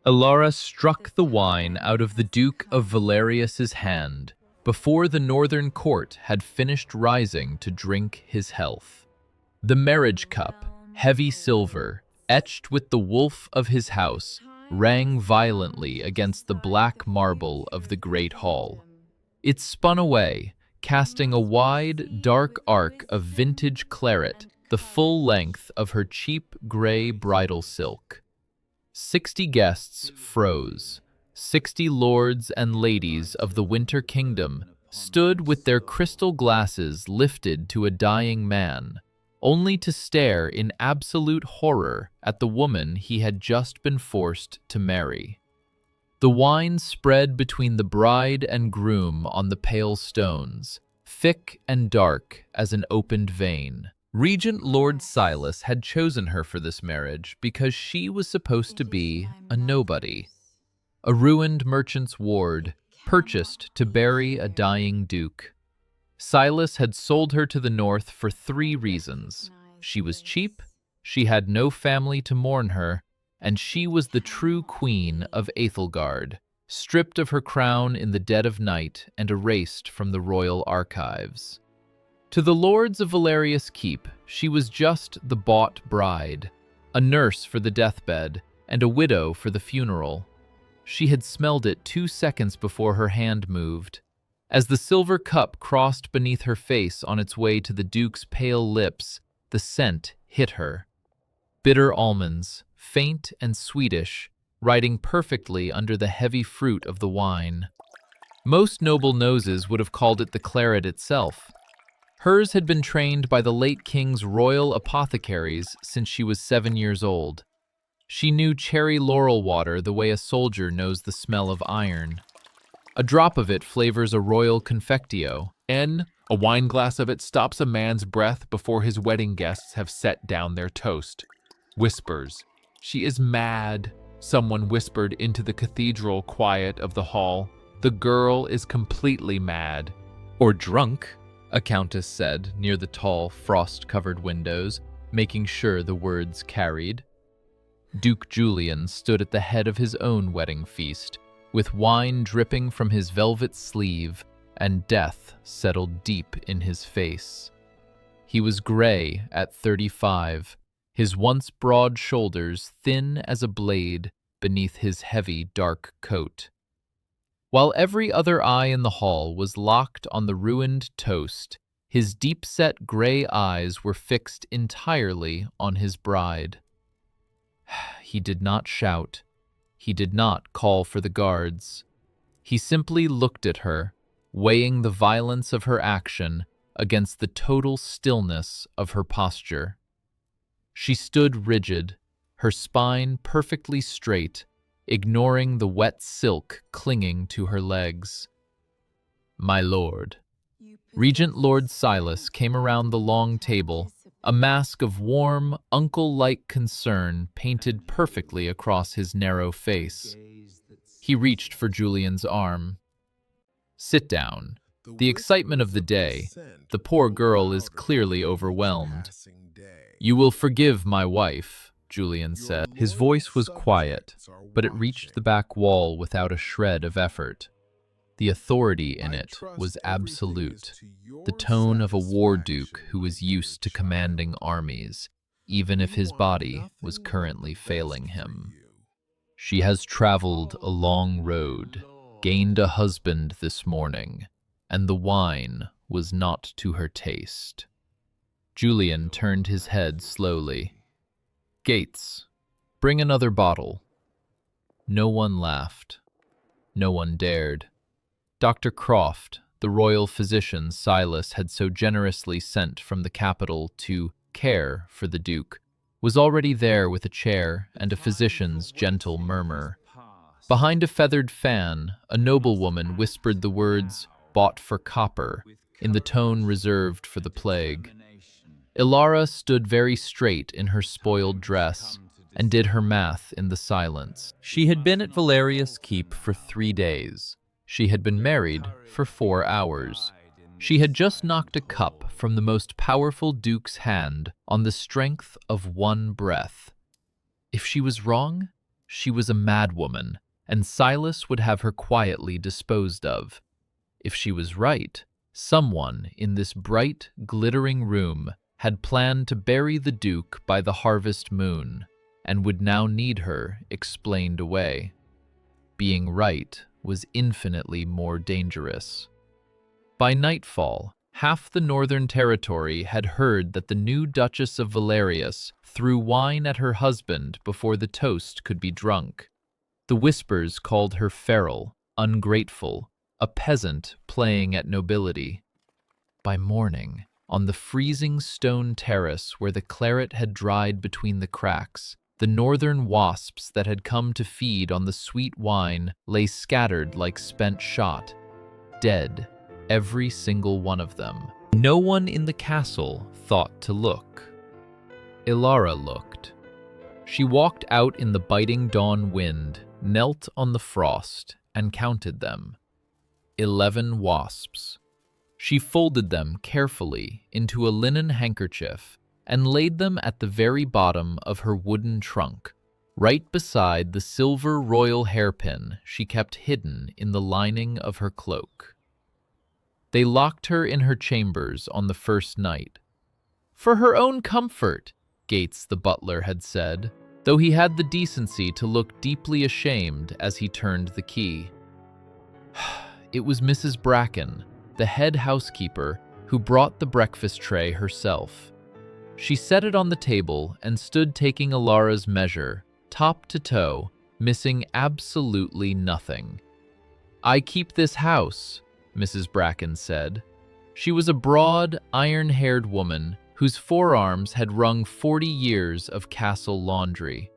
Elara struck the wine out of the Duke of Valerius's hand before the northern court had finished rising to drink his health. The marriage cup, heavy silver, etched with the wolf of his house, rang violently against the black marble of the great hall. It spun away, casting a wide, dark arc of vintage claret, the full length of her cheap gray bridal silk. 60 guests froze. 60 lords and ladies of the Winter Kingdom stood with their crystal glasses lifted to a dying man, only to stare in absolute horror at the woman he had just been forced to marry. The wine spread between the bride and groom on the pale stones, thick and dark as an opened vein. Regent Lord Silas had chosen her for this marriage because she was supposed to be a nobody, a ruined merchant's ward, purchased to bury a dying duke. Silas had sold her to the north for 3 reasons. She was cheap, she had no family to mourn her, and she was the true queen of Ethelgard, stripped of her crown in the dead of night and erased from the royal archives. To the lords of Valerius Keep, she was just the bought bride, a nurse for the deathbed, and a widow for the funeral. She had smelled it 2 seconds before her hand moved. As the silver cup crossed beneath her face on its way to the Duke's pale lips, the scent hit her. Bitter almonds, faint and sweetish, riding perfectly under the heavy fruit of the wine. Most noble noses would have called it the claret itself. Hers had been trained by the late king's royal apothecaries since she was 7 years old. She knew cherry laurel water the way a soldier knows the smell of iron. A drop of it flavors a royal confectio. A wine glass of it stops a man's breath before his wedding guests have set down their toast. Whispers. She is mad, someone whispered into the cathedral quiet of the hall. The girl is completely mad. Or drunk, a countess said near the tall, frost-covered windows, making sure the words carried. Duke Julian stood at the head of his own wedding feast, with wine dripping from his velvet sleeve, and death settled deep in his face. He was gray at 35, his once broad shoulders thin as a blade beneath his heavy dark coat. While every other eye in the hall was locked on the ruined toast, his deep-set gray eyes were fixed entirely on his bride. He did not shout. He did not call for the guards. He simply looked at her, weighing the violence of her action against the total stillness of her posture. She stood rigid, her spine perfectly straight, ignoring the wet silk clinging to her legs. "My lord." Regent Lord Silas came around the long table, a mask of warm, uncle-like concern painted perfectly across his narrow face. He reached for Julian's arm. "Sit down. The excitement of the day, the poor girl is clearly overwhelmed." "You will forgive my wife," Julian said. His voice was quiet, but it reached the back wall without a shred of effort. The authority in it was absolute, the tone of a war duke who was used to commanding armies, even if his body was currently failing him. "She has traveled a long road, gained a husband this morning, and the wine was not to her taste." Julian turned his head slowly. "Gates, bring another bottle." No one laughed. No one dared. Dr. Croft, the royal physician Silas had so generously sent from the capital to care for the Duke, was already there with a chair and a physician's gentle murmur. Behind a feathered fan, a noblewoman whispered the words, "bought for copper," in the tone reserved for the plague. Elara stood very straight in her spoiled dress and did her math in the silence. She had been at Valerius Keep for 3 days. She had been married for 4 hours. She had just knocked a cup from the most powerful duke's hand on the strength of one breath. If she was wrong, she was a madwoman, and Silas would have her quietly disposed of. If she was right, someone in this bright, glittering room had planned to bury the Duke by the harvest moon, and would now need her explained away. Being right was infinitely more dangerous. By nightfall, half the Northern Territory had heard that the new Duchess of Valerius threw wine at her husband before the toast could be drunk. The whispers called her feral, ungrateful, a peasant playing at nobility. By morning, on the freezing stone terrace where the claret had dried between the cracks, the northern wasps that had come to feed on the sweet wine lay scattered like spent shot, dead, every single one of them. No one in the castle thought to look. Elara looked. She walked out in the biting dawn wind, knelt on the frost, and counted them. 11 wasps. She folded them carefully into a linen handkerchief and laid them at the very bottom of her wooden trunk, right beside the silver royal hairpin she kept hidden in the lining of her cloak. They locked her in her chambers on the first night. For her own comfort, Gates the butler had said, though he had the decency to look deeply ashamed as he turned the key. It was Mrs. Bracken, the head housekeeper, who brought the breakfast tray herself. She set it on the table and stood taking Elara's measure, top to toe, missing absolutely nothing. "I keep this house," Mrs. Bracken said. She was a broad, iron-haired woman whose forearms had wrung 40 years of castle laundry.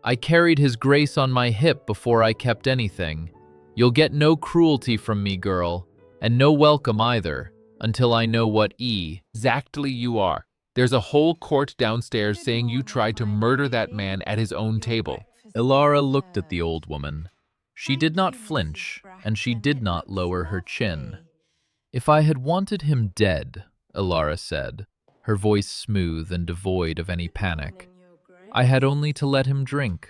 "I carried his grace on my hip before I kept anything. You'll get no cruelty from me, girl, and no welcome either, until I know what Exactly you are. There's a whole court downstairs saying you tried to murder that man at his own table." Elara looked at the old woman. She did not flinch, and she did not lower her chin. "If I had wanted him dead," Elara said, her voice smooth and devoid of any panic, "I had only to let him drink."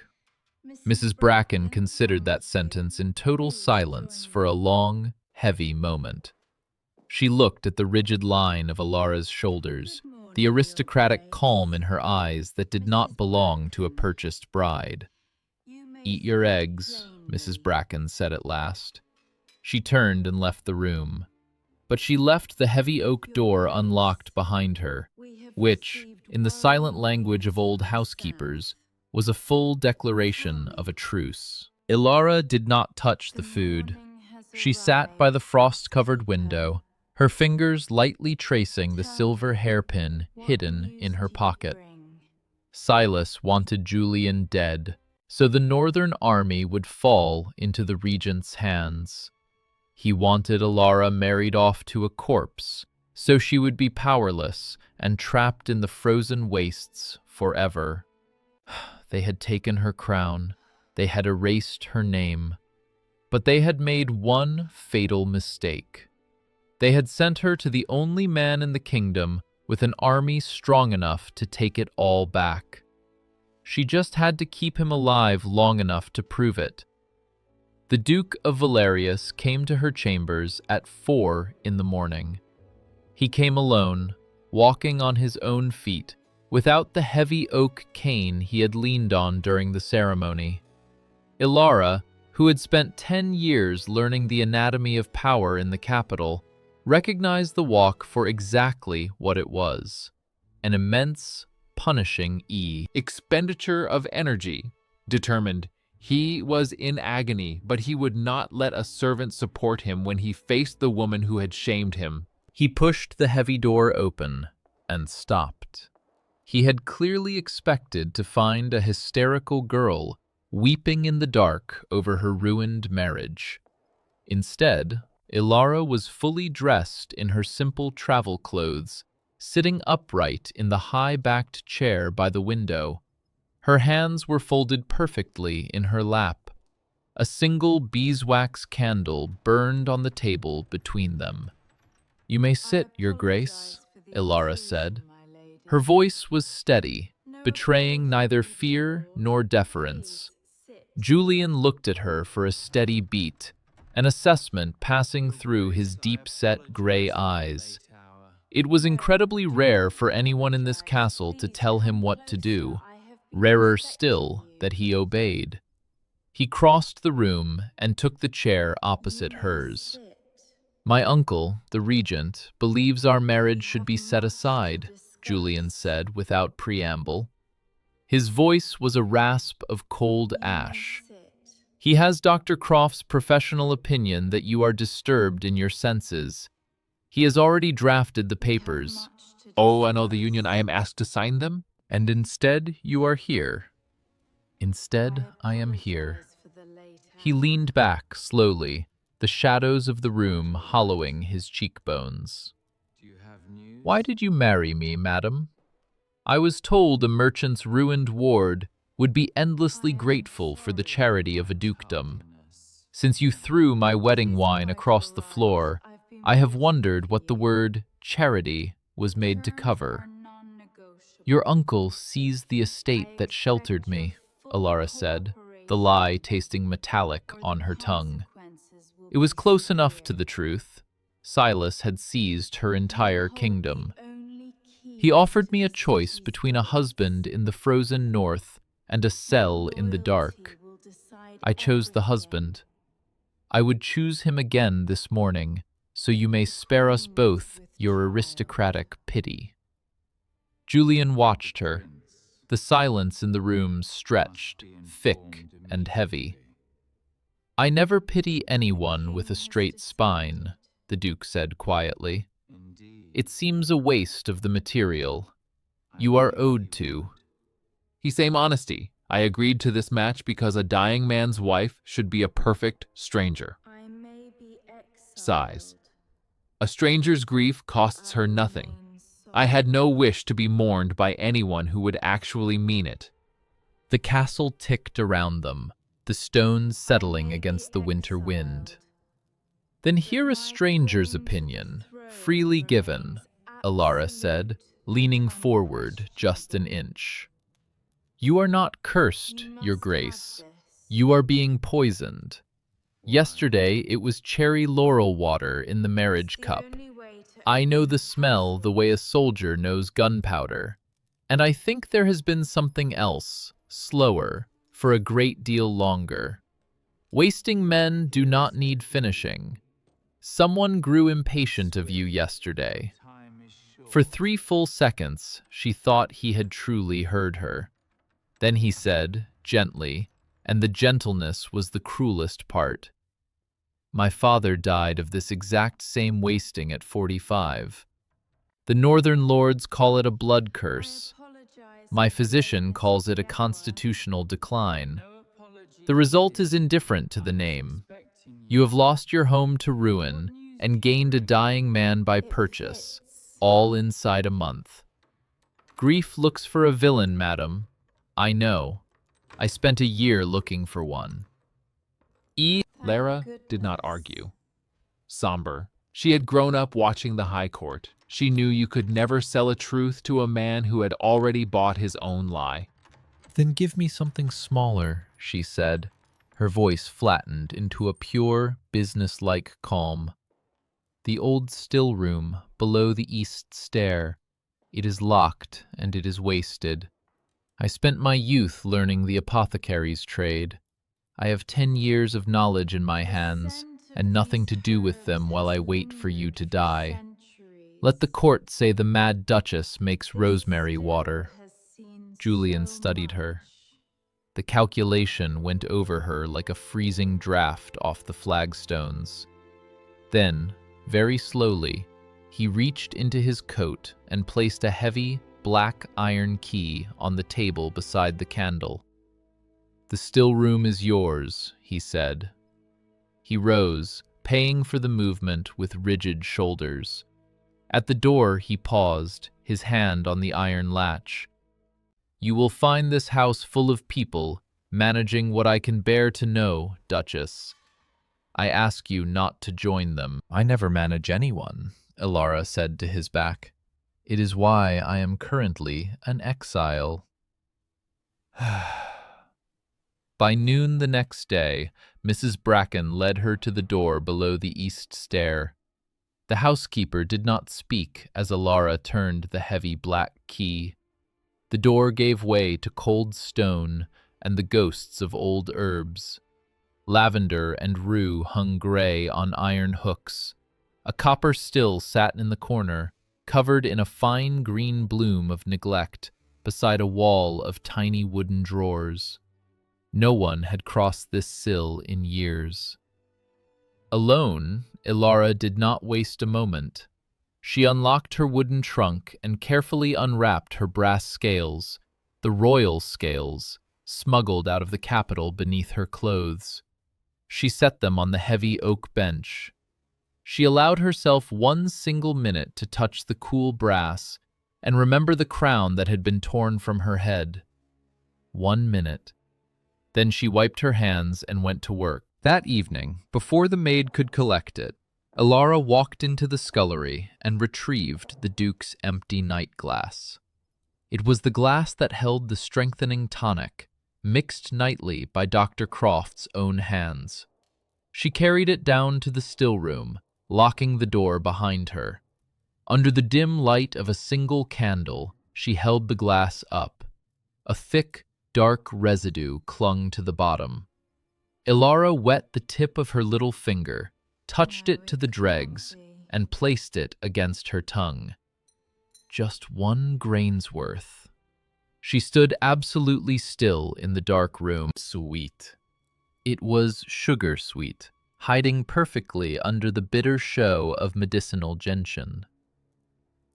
Mrs. Bracken considered that sentence in total silence for a long, heavy moment. She looked at the rigid line of Elara's shoulders, the aristocratic calm in her eyes that did not belong to a purchased bride. "Eat your eggs," Mrs. Bracken said at last. She turned and left the room. But she left the heavy oak door unlocked behind her, which, in the silent language of old housekeepers, was a full declaration of a truce. Elara did not touch the food. She sat by the frost-covered window, her fingers lightly tracing the silver hairpin hidden in her pocket. Silas wanted Julian dead, so the northern army would fall into the regent's hands. He wanted Elara married off to a corpse, so she would be powerless and trapped in the frozen wastes forever. They had taken her crown, they had erased her name, but they had made one fatal mistake. They had sent her to the only man in the kingdom with an army strong enough to take it all back. She just had to keep him alive long enough to prove it. The Duke of Valerius came to her chambers at 4 in the morning. He came alone, walking on his own feet, without the heavy oak cane he had leaned on during the ceremony. Elara, who had spent 10 years learning the anatomy of power in the capital, recognized the walk for exactly what it was: an immense, punishing expenditure of energy. Determined. He was in agony, but he would not let a servant support him when he faced the woman who had shamed him. He pushed the heavy door open and stopped. He had clearly expected to find a hysterical girl weeping in the dark over her ruined marriage. Instead, Elara was fully dressed in her simple travel clothes, sitting upright in the high-backed chair by the window. Her hands were folded perfectly in her lap. A single beeswax candle burned on the table between them. "You may sit, Your Grace," Elara said. Her voice was steady, betraying neither fear nor deference. Julian looked at her for a steady beat, an assessment passing through his deep-set gray eyes. It was incredibly rare for anyone in this castle to tell him what to do, rarer still that he obeyed. He crossed the room and took the chair opposite hers. "My uncle, the Regent, believes our marriage should be set aside," Julian said without preamble. His voice was a rasp of cold ash. "He has Dr. Croft's professional opinion that you are disturbed in your senses. He has already drafted the papers." "Oh, I know the union. I am asked to sign them?" "And instead you are here." "Instead I am here." He leaned back slowly, the shadows of the room hollowing his cheekbones. "Why did you marry me, madam? I was told a merchant's ruined ward would be endlessly grateful for the charity of a dukedom. Since you threw my wedding wine across the floor, I have wondered what the word charity was made to cover." "Your uncle seized the estate that sheltered me," Elara said, the lie tasting metallic on her tongue. It was close enough to the truth. Silas had seized her entire kingdom. "He offered me a choice between a husband in the frozen north and a cell in the dark. I chose the husband. I would choose him again this morning, so you may spare us both your aristocratic pity." Julian watched her. The silence in the room stretched, thick and heavy. "I never pity anyone with a straight spine," the Duke said quietly. "It seems a waste of the material. You are owed to." He same honesty. "I agreed to this match because a dying man's wife should be a perfect stranger." Sighs. "A stranger's grief costs her nothing. I had no wish to be mourned by anyone who would actually mean it." The castle ticked around them, the stones settling against the winter wind. "Then hear a stranger's opinion, freely given," Elara said, leaning forward just an inch. "You are not cursed, Your Grace. You are being poisoned. Yesterday it was cherry laurel water in the marriage cup. I know the smell the way a soldier knows gunpowder. And I think there has been something else, slower, for a great deal longer. Wasting men do not need finishing. Someone grew impatient of you yesterday." For 3 full seconds, she thought he had truly heard her. Then he said, gently, and the gentleness was the cruelest part, "My father died of this exact same wasting at 45. The northern lords call it a blood curse. My physician calls it a constitutional decline. The result is indifferent to the name. You have lost your home to ruin and gained a dying man by purchase, all inside a month. Grief looks for a villain, madam. I know. I spent a year looking for one." Elara did not argue. Somber. She had grown up watching the High Court. She knew you could never sell a truth to a man who had already bought his own lie. "Then give me something smaller," she said, her voice flattened into a pure, business-like calm. "The old still room below the east stair. It is locked and it is wasted. I spent my youth learning the apothecary's trade. I have 10 years of knowledge in my hands, and nothing to do with them while I wait for you to die. Let the court say the Mad Duchess makes rosemary water." Julian studied her. The calculation went over her like a freezing draft off the flagstones. Then, very slowly, he reached into his coat and placed a heavy, black iron key on the table beside the candle. "The still room is yours," he said. He rose, paying for the movement with rigid shoulders. At the door he paused, his hand on the iron latch. "You will find this house full of people, managing what I can bear to know, Duchess. I ask you not to join them." "I never manage anyone," Elara said to his back. "It is why I am currently an exile." By noon the next day, Mrs. Bracken led her to the door below the east stair. The housekeeper did not speak as Elara turned the heavy black key. The door gave way to cold stone and the ghosts of old herbs. Lavender and rue hung gray on iron hooks. A copper still sat in the corner, covered in a fine green bloom of neglect, beside a wall of tiny wooden drawers. No one had crossed this sill in years. Alone, Elara did not waste a moment. She unlocked her wooden trunk and carefully unwrapped her brass scales, the royal scales, smuggled out of the capital beneath her clothes. She set them on the heavy oak bench. She allowed herself 1 single minute to touch the cool brass and remember the crown that had been torn from her head. 1 minute. Then she wiped her hands and went to work. That evening, before the maid could collect it, Elara walked into the scullery and retrieved the Duke's empty night glass. It was the glass that held the strengthening tonic, mixed nightly by Dr. Croft's own hands. She carried it down to the still room, locking the door behind her. Under the dim light of a single candle, she held the glass up. A thick, dark residue clung to the bottom. Elara wet the tip of her little finger, touched it to the dregs, and placed it against her tongue. Just 1 grain's worth. She stood absolutely still in the dark room. Sweet. It was sugar sweet, hiding perfectly under the bitter show of medicinal gentian.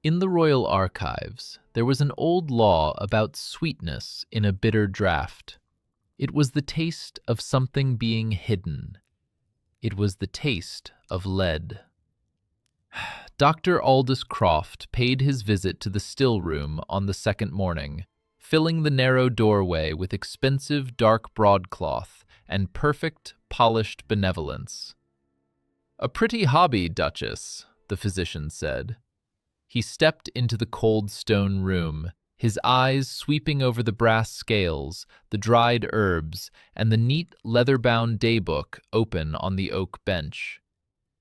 In the royal archives, there was an old law about sweetness in a bitter draught. It was the taste of something being hidden. It was the taste of lead. Dr. Aldous Croft paid his visit to the still room on the second morning, filling the narrow doorway with expensive dark broadcloth and perfect, polished benevolence. "A pretty hobby, Duchess," the physician said. He stepped into the cold stone room, his eyes sweeping over the brass scales, the dried herbs, and the neat leather-bound daybook open on the oak bench.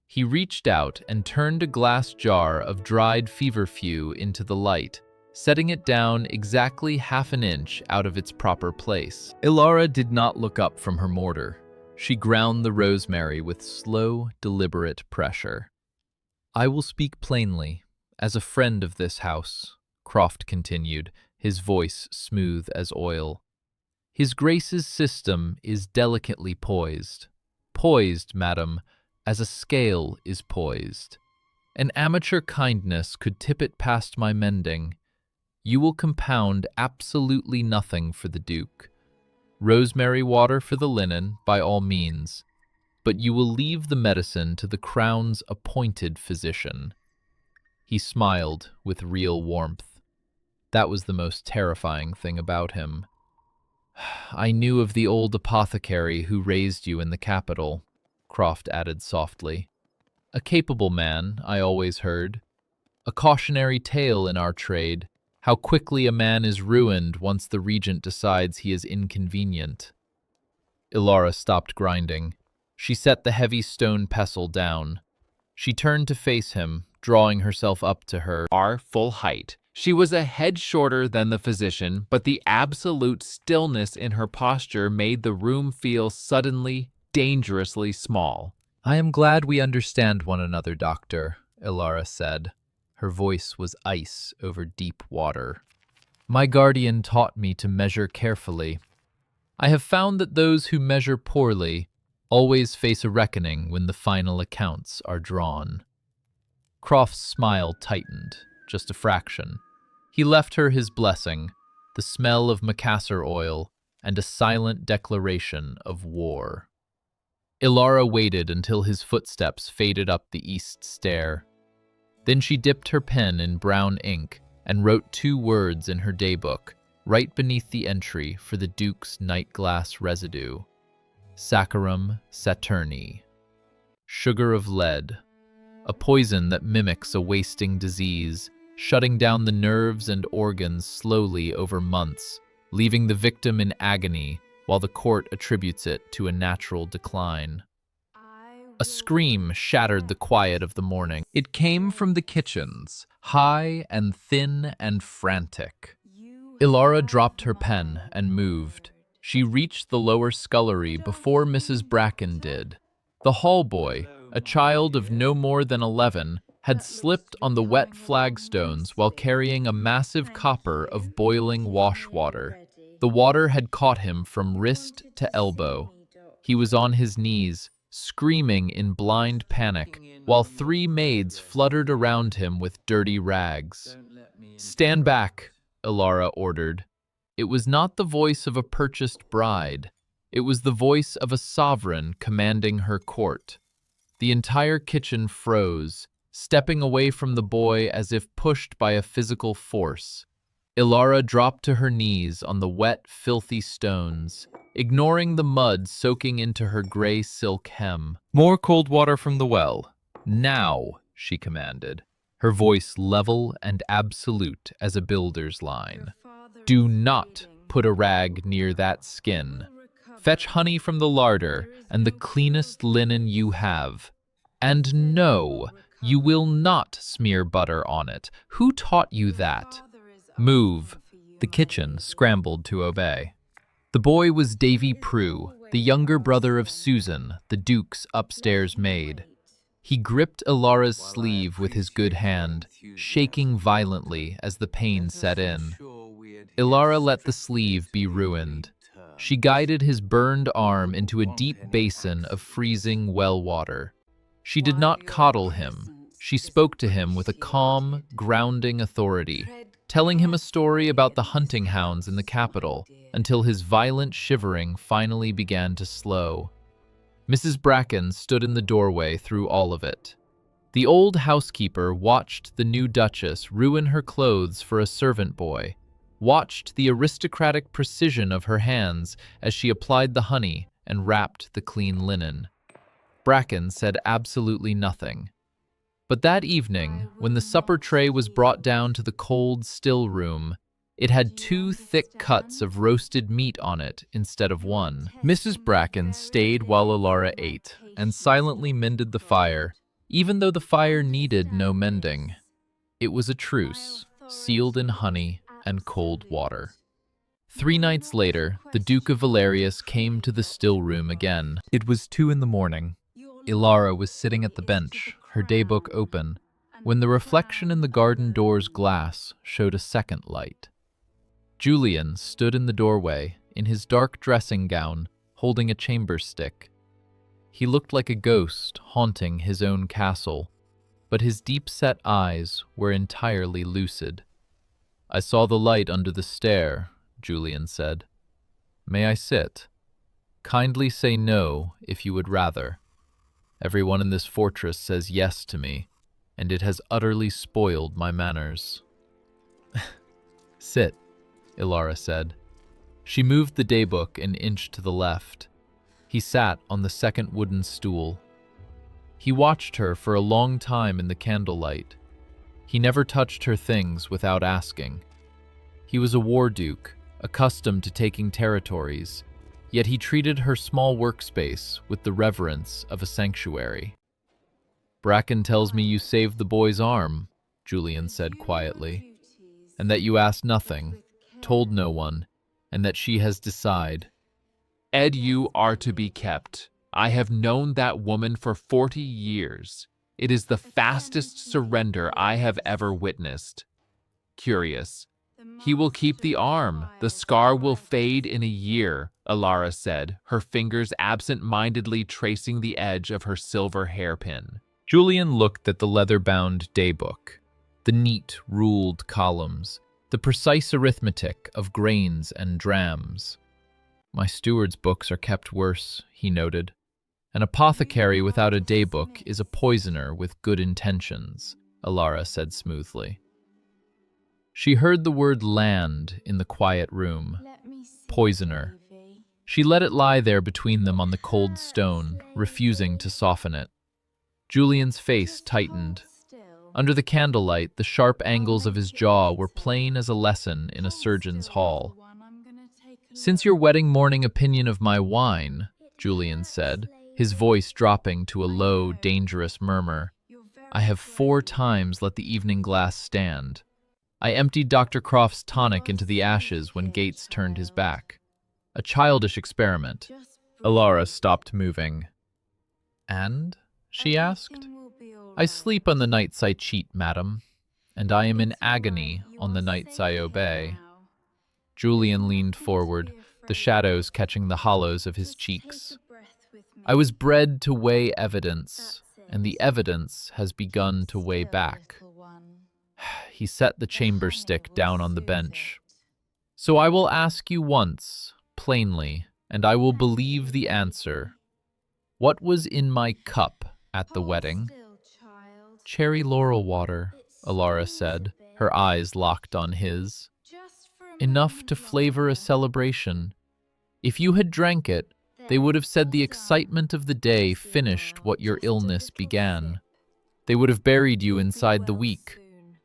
He reached out and turned a glass jar of dried feverfew into the light, setting it down exactly half an inch out of its proper place. Elara did not look up from her mortar. She ground the rosemary with slow, deliberate pressure. "I will speak plainly, as a friend of this house," Croft continued, his voice smooth as oil. "His Grace's system is delicately poised. Poised, madam, as a scale is poised. An amateur kindness could tip it past my mending. You will compound absolutely nothing for the Duke. Rosemary water for the linen, by all means, but you will leave the medicine to the Crown's appointed physician." He smiled with real warmth. That was the most terrifying thing about him. "I knew of the old apothecary who raised you in the capital," Croft added softly. "A capable man, I always heard. A cautionary tale in our trade, how quickly a man is ruined once the Regent decides he is inconvenient." Elara stopped grinding. She set the heavy stone pestle down. She turned to face him, drawing herself up to her full height. She was a head shorter than the physician, but the absolute stillness in her posture made the room feel suddenly, dangerously small. "I am glad we understand one another, Doctor," Elara said. Her voice was ice over deep water. "My guardian taught me to measure carefully. I have found that those who measure poorly always face a reckoning when the final accounts are drawn." Croft's smile tightened, just a fraction. He left her his blessing, the smell of Macassar oil, and a silent declaration of war. Elara waited until his footsteps faded up the east stair. Then she dipped her pen in brown ink and wrote 2 words in her daybook, right beneath the entry for the Duke's night glass residue. Saccharum Saturni. Sugar of lead. A poison that mimics a wasting disease, shutting down the nerves and organs slowly over months, leaving the victim in agony, while the court attributes it to a natural decline. A scream shattered the quiet of the morning. It came from the kitchens, high and thin and frantic. Elara dropped her pen and moved. She reached the lower scullery before Mrs. Bracken did. The hall boy, a child of no more than 11, had slipped on the wet flagstones while carrying a massive copper of boiling wash water. The water had caught him from wrist to elbow. He was on his knees, screaming in blind panic, while 3 maids fluttered around him with dirty rags. "Stand back," Elara ordered. It was not the voice of a purchased bride. It was the voice of a sovereign commanding her court. The entire kitchen froze, stepping away from the boy as if pushed by a physical force. Elara dropped to her knees on the wet, filthy stones, ignoring the mud soaking into her gray silk hem. "More cold water from the well. Now," she commanded, her voice level and absolute as a builder's line. "Do not put a rag near that skin. Fetch honey from the larder and the cleanest linen you have. And no, you will not smear butter on it. Who taught you that? Move." The kitchen scrambled to obey. The boy was Davy Prue, the younger brother of Susan, the Duke's upstairs maid. He gripped Elara's sleeve with his good hand, shaking violently as the pain set in. Elara let the sleeve be ruined. She guided his burned arm into a deep basin of freezing well water. She did not coddle him. She spoke to him with a calm, grounding authority, telling him a story about the hunting hounds in the capital until his violent shivering finally began to slow. Mrs. Bracken stood in the doorway through all of it. The old housekeeper watched the new duchess ruin her clothes for a servant boy, watched the aristocratic precision of her hands as she applied the honey and wrapped the clean linen. Bracken said absolutely nothing. But that evening, when the supper tray was brought down to the cold, still room, it had 2 thick cuts of roasted meat on it instead of 1. Mrs. Bracken stayed while Elara ate and silently mended the fire, even though the fire needed no mending. It was a truce, sealed in honey and cold water. 3 nights later, the Duke of Valerius came to the still room again. It was 2 in the morning. Elara was sitting at the bench, her daybook open, when the reflection in the garden door's glass showed a second light. Julian stood in the doorway, in his dark dressing gown, holding a chamber stick. He looked like a ghost haunting his own castle, but his deep-set eyes were entirely lucid. "I saw the light under the stair," Julian said. "May I sit? Kindly say no if you would rather. Everyone in this fortress says yes to me, and it has utterly spoiled my manners." "Sit," Elara said. She moved the daybook an inch to the left. He sat on the second wooden stool. He watched her for a long time in the candlelight. He never touched her things without asking. He was a war duke, accustomed to taking territories, yet he treated her small workspace with the reverence of a sanctuary. "Bracken tells me you saved the boy's arm," Julian said quietly, "and that you asked nothing, told no one, and that she has decided." "Ed, you are to be kept. I have known that woman for 40 years. It is the fastest surrender I have ever witnessed. Curious. He will keep the arm. The scar will fade in a year," Elara said, her fingers absent-mindedly tracing the edge of her silver hairpin. Julian looked at the leather-bound daybook, the neat, ruled columns, the precise arithmetic of grains and drams. "My steward's books are kept worse," he noted. "An apothecary without a daybook is a poisoner with good intentions," Elara said smoothly. She heard the word land in the quiet room. Poisoner. She let it lie there between them on the cold stone, refusing to soften it. Julian's face tightened. Under the candlelight, the sharp angles of his jaw were plain as a lesson in a surgeon's hall. Since your wedding morning opinion of my wine, Julian said, his voice dropping to a low, dangerous murmur, I have 4 times let the evening glass stand. I emptied Dr. Croft's tonic into the ashes when Gates turned his back. A childish experiment. Elara stopped moving. And? She asked. I sleep on the nights I cheat, madam, and I am in agony on the nights I obey. Julian leaned forward, the shadows catching the hollows of his cheeks. I was bred to weigh evidence, and the evidence has begun to weigh back. He set the chamber stick down on the bench. So I will ask you once, plainly, and I will believe the answer. What was in my cup at the wedding? Cherry laurel water, Elara said, her eyes locked on his. Enough to flavor a celebration. If you had drank it, they would have said the excitement of the day finished what your illness began. They would have buried you inside the week,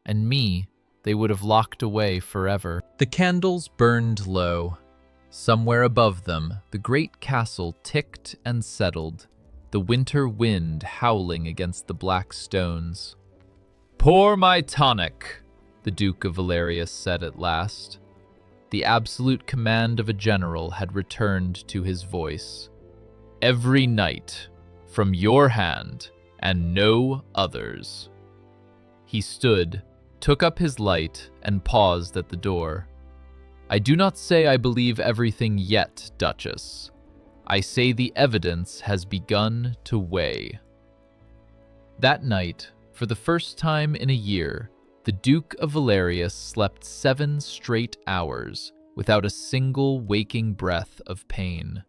and me, they would have locked away forever. The candles burned low. Somewhere above them, the great castle ticked and settled, the winter wind howling against the black stones. Pour my tonic, the Duke of Valerius said at last. The absolute command of a general had returned to his voice. Every night, from your hand, and no others. He stood, took up his light, and paused at the door. I do not say I believe everything yet, Duchess. I say the evidence has begun to weigh. That night, for the first time in a year, the Duke of Valerius slept 7 straight hours without a single waking breath of pain.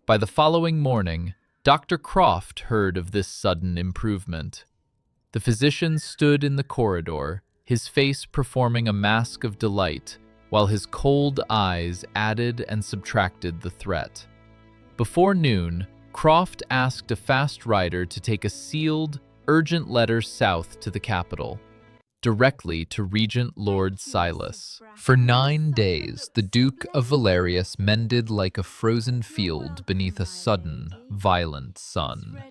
By the following morning, Dr. Croft heard of this sudden improvement. The physician stood in the corridor, his face performing a mask of delight, while his cold eyes added and subtracted the threat. Before noon, Croft asked a fast rider to take a sealed, urgent letter south to the capital, directly to Regent Lord Silas. For 9 days, the Duke of Valerius mended like a frozen field beneath a sudden, violent sun.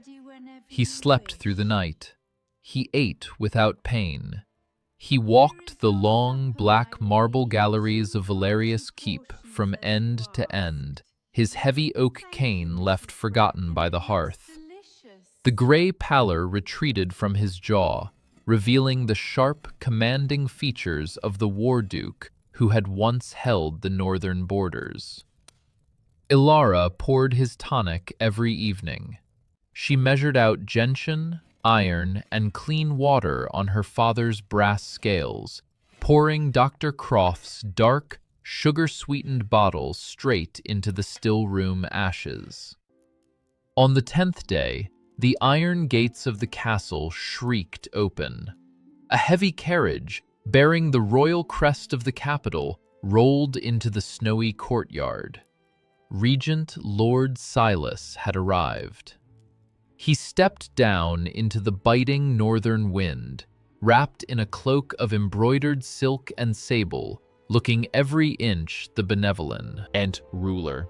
He slept through the night. He ate without pain. He walked the long, black marble galleries of Valerius Keep from end to end, his heavy oak cane left forgotten by the hearth. The gray pallor retreated from his jaw, revealing the sharp, commanding features of the war duke who had once held the northern borders. Elara poured his tonic every evening. She measured out gentian, iron, and clean water on her father's brass scales, pouring Dr. Croft's dark, sugar-sweetened bottle straight into the still-room ashes. On the 10th day, the iron gates of the castle shrieked open. A heavy carriage, bearing the royal crest of the capital, rolled into the snowy courtyard. Regent Lord Silas had arrived. He stepped down into the biting northern wind, wrapped in a cloak of embroidered silk and sable, looking every inch the benevolent and ruler.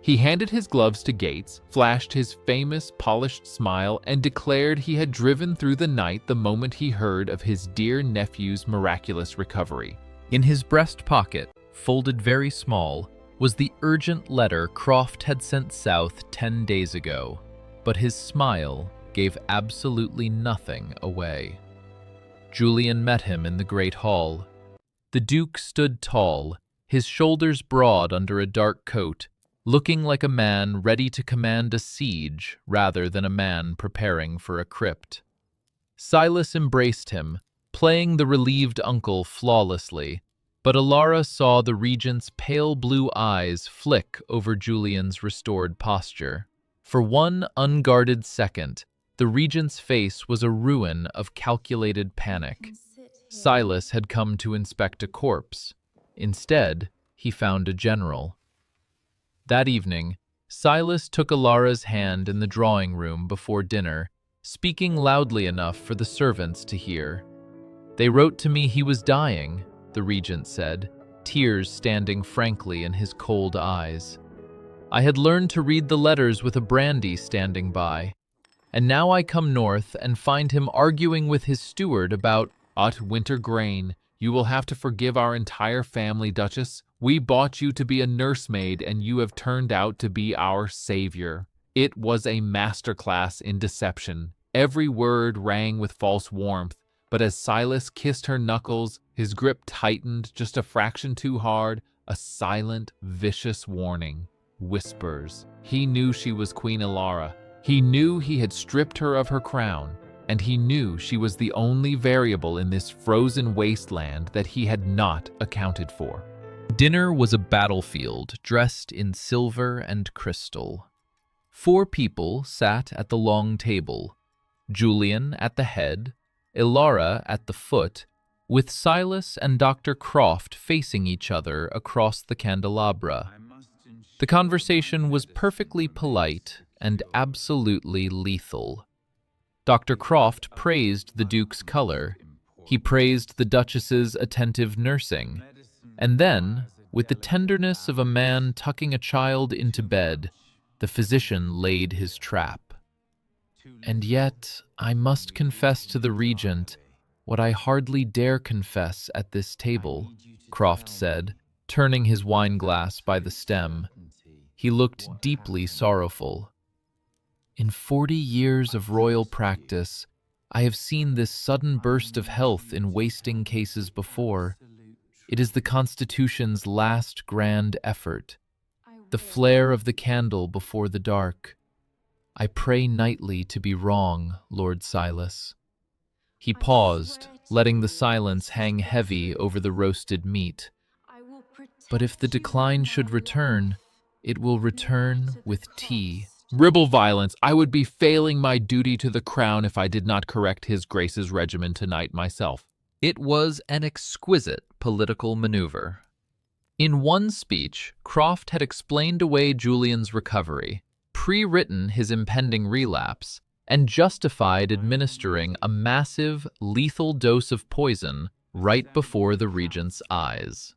He handed his gloves to Gates, flashed his famous polished smile, and declared he had driven through the night the moment he heard of his dear nephew's miraculous recovery. In his breast pocket, folded very small, was the urgent letter Croft had sent south 10 days ago, but his smile gave absolutely nothing away. Julian met him in the great hall. The Duke stood tall, his shoulders broad under a dark coat, looking like a man ready to command a siege rather than a man preparing for a crypt. Silas embraced him, playing the relieved uncle flawlessly, but Elara saw the regent's pale blue eyes flick over Julian's restored posture. For one unguarded second, the regent's face was a ruin of calculated panic. Silas had come to inspect a corpse. Instead, he found a general. That evening, Silas took Elara's hand in the drawing room before dinner, speaking loudly enough for the servants to hear. They wrote to me he was dying, the regent said. tears standing frankly in his cold eyes. I had learned to read the letters with a brandy standing by, and now I come north and find him arguing with his steward about Wintergrain, you will have to forgive our entire family, Duchess. We bought you to be a nursemaid, and you have turned out to be our savior. It was a masterclass in deception. Every word rang with false warmth, but as Silas kissed her knuckles, his grip tightened just a fraction too hard, a silent, vicious warning. Whispers. He knew she was Queen Elara. He knew he had stripped her of her crown, and he knew she was the only variable in this frozen wasteland that he had not accounted for. Dinner was a battlefield dressed in silver and crystal. 4 people sat at the long table, Julian at the head, Elara at the foot, with Silas and Dr. Croft facing each other across the candelabra. The conversation was perfectly polite and absolutely lethal. Dr. Croft praised the Duke's color. He praised the Duchess's attentive nursing. And then, with the tenderness of a man tucking a child into bed, the physician laid his trap. And yet, I must confess to the Regent what I hardly dare confess at this table, Croft said, turning his wineglass by the stem. He looked deeply sorrowful. In 40 years of royal practice, I have seen this sudden burst of health in wasting cases before. It is the Constitution's last grand effort, the flare of the candle before the dark. I pray nightly to be wrong, Lord Silas. He paused, letting the silence hang heavy over the roasted meat. But if the decline should return, it will return with tea. Ribble violence. I would be failing my duty to the crown if I did not correct His Grace's regimen tonight myself. It was an exquisite political maneuver. In one speech, Croft had explained away Julian's recovery, pre-written his impending relapse, and justified administering a massive, lethal dose of poison right before the Regent's eyes.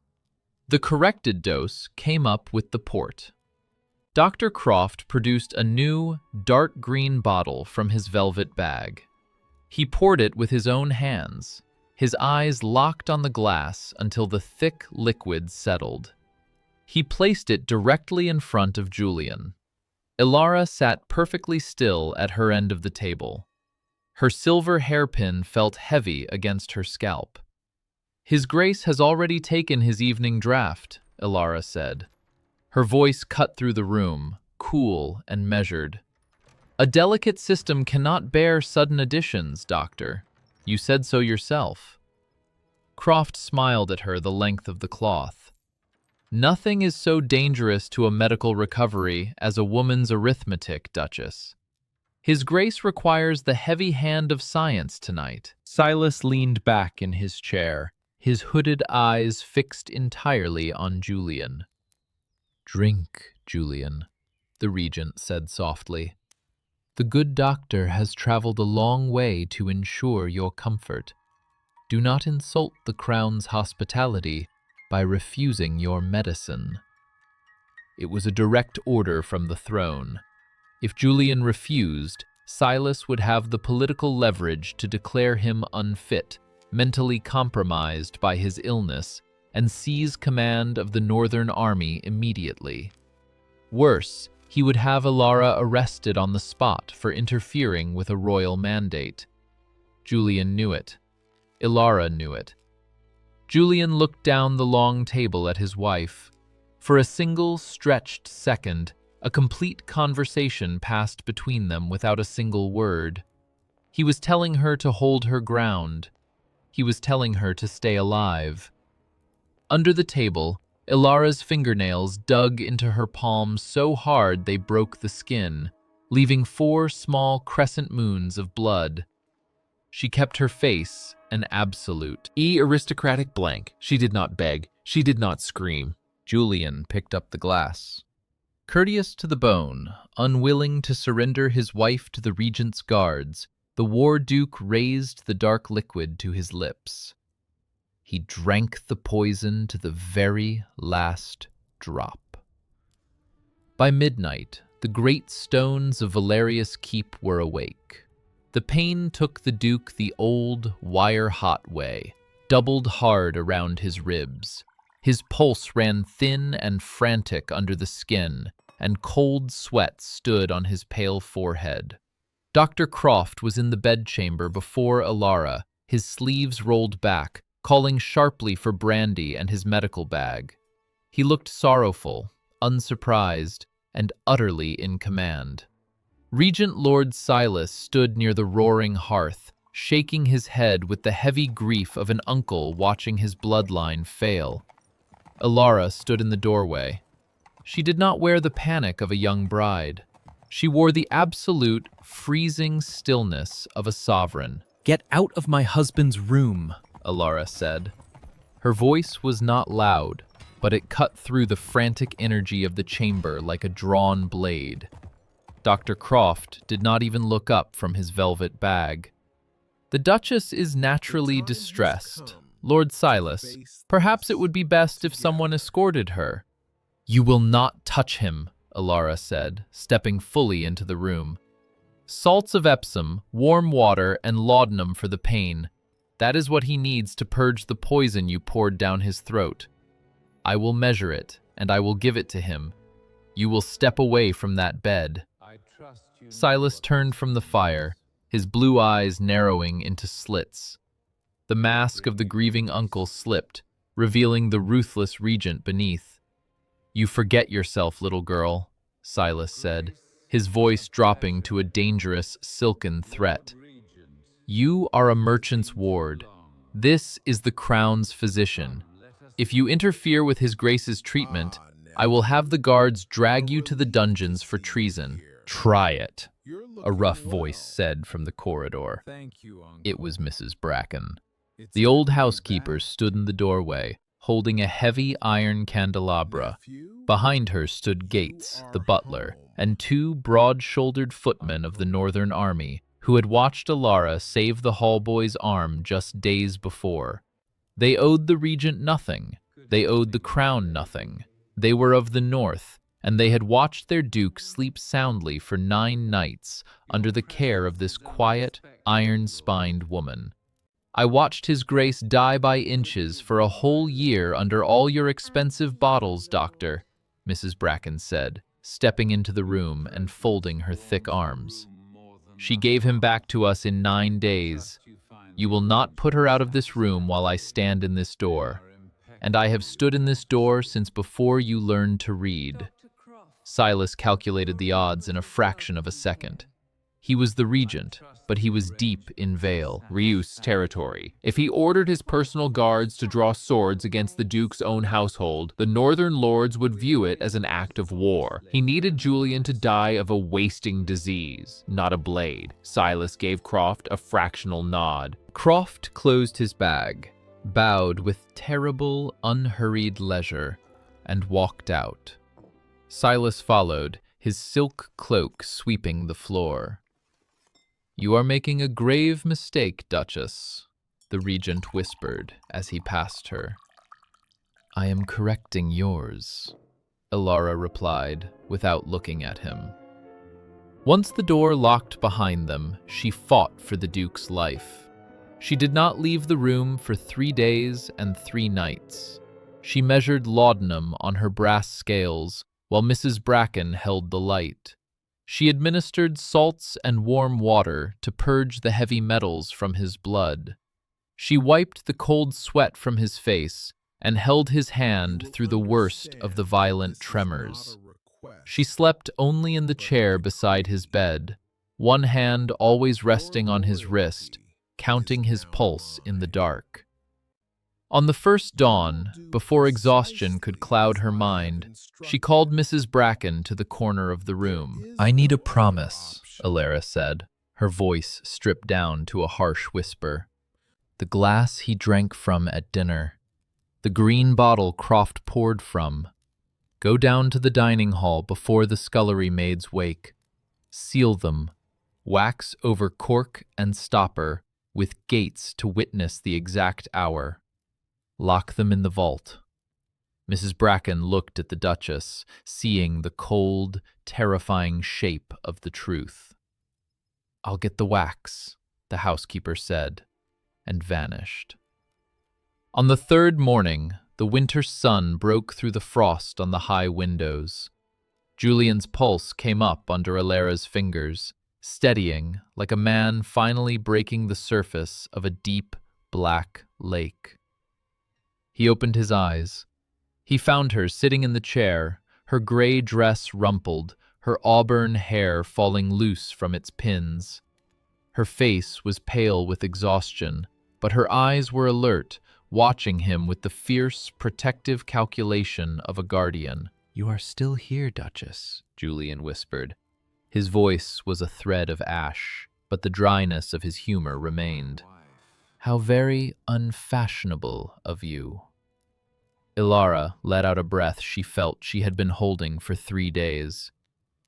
The corrected dose came up with the port. Dr. Croft produced a new, dark green bottle from his velvet bag. He poured it with his own hands, his eyes locked on the glass until the thick liquid settled. He placed it directly in front of Julian. Elara sat perfectly still at her end of the table. Her silver hairpin felt heavy against her scalp. "His Grace has already taken his evening draught," Elara said. Her voice cut through the room, cool and measured. "A delicate system cannot bear sudden additions, Doctor. You said so yourself." Croft smiled at her the length of the cloth. "Nothing is so dangerous to a medical recovery as a woman's arithmetic, Duchess. His Grace requires the heavy hand of science tonight." Silas leaned back in his chair, his hooded eyes fixed entirely on Julian. "Drink, Julian," the Regent said softly. "The good doctor has traveled a long way to ensure your comfort. Do not insult the Crown's hospitality by refusing your medicine." It was a direct order from the throne. If Julian refused, Silas would have the political leverage to declare him unfit, mentally compromised by his illness, and seize command of the Northern Army immediately. Worse, he would have Elara arrested on the spot for interfering with a royal mandate. Julian knew it. Elara knew it. Julian looked down the long table at his wife. For a single stretched second, a complete conversation passed between them without a single word. He was telling her to hold her ground. He was telling her to stay alive. Under the table, Elara's fingernails dug into her palms so hard they broke the skin, leaving 4 small crescent moons of blood. She kept her face an absolute. Aristocratic blank. She did not beg. She did not scream. Julian picked up the glass. Courteous to the bone, unwilling to surrender his wife to the Regent's guards, the War Duke raised the dark liquid to his lips. He drank the poison to the very last drop. By midnight, the great stones of Valerius' keep were awake. The pain took the Duke the old, wire-hot way, doubled hard around his ribs. His pulse ran thin and frantic under the skin, and cold sweat stood on his pale forehead. Dr. Croft was in the bedchamber before Elara, his sleeves rolled back, calling sharply for brandy and his medical bag. He looked sorrowful, unsurprised, and utterly in command. Regent Lord Silas stood near the roaring hearth, shaking his head with the heavy grief of an uncle watching his bloodline fail. Elara stood in the doorway. She did not wear the panic of a young bride. She wore the absolute, freezing stillness of a sovereign. "Get out of my husband's room," Elara said. Her voice was not loud, but it cut through the frantic energy of the chamber like a drawn blade. Dr. Croft did not even look up from his velvet bag. "The Duchess is naturally distressed. Lord Silas, perhaps it would be best if someone escorted her." "You will not touch him," Elara said, stepping fully into the room. "Salts of Epsom, warm water, and laudanum for the pain. That is what he needs to purge the poison you poured down his throat. I will measure it, and I will give it to him. You will step away from that bed." Silas turned from the fire, his blue eyes narrowing into slits. The mask of the grieving uncle slipped, revealing the ruthless regent beneath. "You forget yourself, little girl," Silas said, his voice dropping to a dangerous, silken threat. "You are a merchant's ward. This is the crown's physician. If you interfere with his grace's treatment, I will have the guards drag you to the dungeons for treason." "Try it," a rough voice said from the corridor. It was Mrs. Bracken. The old housekeeper stood in the doorway, holding a heavy iron candelabra. Behind her stood Gates, the butler, and two broad-shouldered footmen of the Northern Army, who had watched Elara save the hallboy's arm just days before. They owed the regent nothing. They owed the crown nothing. They were of the North, and they had watched their duke sleep soundly for 9 nights under the care of this quiet, iron-spined woman. "I watched his grace die by inches for a whole year under all your expensive bottles, doctor," Mrs. Bracken said, stepping into the room and folding her thick arms. "She gave him back to us in 9 days. You will not put her out of this room while I stand in this door. And I have stood in this door since before you learned to read." Silas calculated the odds in a fraction of a second. He was the regent, but he was deep in Vale, Rius territory. If he ordered his personal guards to draw swords against the Duke's own household, the northern lords would view it as an act of war. He needed Julian to die of a wasting disease, not a blade. Silas gave Croft a fractional nod. Croft closed his bag, bowed with terrible, unhurried leisure, and walked out. Silas followed, his silk cloak sweeping the floor. "You are making a grave mistake, Duchess," the regent whispered as he passed her. "I am correcting yours," Elara replied, without looking at him. Once the door locked behind them, she fought for the Duke's life. She did not leave the room for 3 days and 3 nights. She measured laudanum on her brass scales, while Mrs. Bracken held the light. She administered salts and warm water to purge the heavy metals from his blood. She wiped the cold sweat from his face and held his hand through the worst of the violent tremors. She slept only in the chair beside his bed, one hand always resting on his wrist, counting his pulse in the dark. On the first dawn, before exhaustion could cloud her mind, she called Mrs. Bracken to the corner of the room. "I need a promise," Elara said, her voice stripped down to a harsh whisper. "The glass he drank from at dinner, the green bottle Croft poured from. Go down to the dining hall before the scullery maids wake. Seal them, wax over cork and stopper, with Gates to witness the exact hour. Lock them in the vault. Mrs. Bracken looked at the Duchess, seeing the cold, terrifying shape of the truth. "I'll get the wax," the housekeeper said, and vanished. On the third morning, the winter sun broke through the frost on the high windows. Julian's pulse came up under Elara's fingers, steadying like a man finally breaking the surface of a deep, black lake. He opened his eyes. He found her sitting in the chair, her gray dress rumpled, her auburn hair falling loose from its pins. Her face was pale with exhaustion, but her eyes were alert, watching him with the fierce, protective calculation of a guardian. "You are still here, Duchess," Julian whispered. His voice was a thread of ash, but the dryness of his humor remained. "How very unfashionable of you." Elara let out a breath she felt she had been holding for 3 days.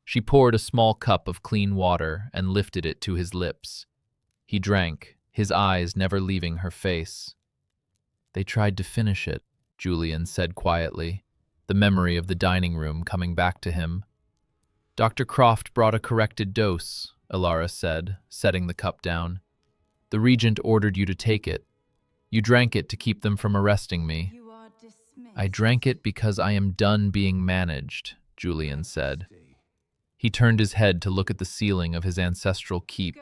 She poured a small cup of clean water and lifted it to his lips. He drank, his eyes never leaving her face. "They tried to finish it," Julian said quietly, the memory of the dining room coming back to him. "Dr. Croft brought a corrected dose," Elara said, setting the cup down. "The Regent ordered you to take it. You drank it to keep them from arresting me." "I drank it because I am done being managed," Julian said. He turned his head to look at the ceiling of his ancestral keep.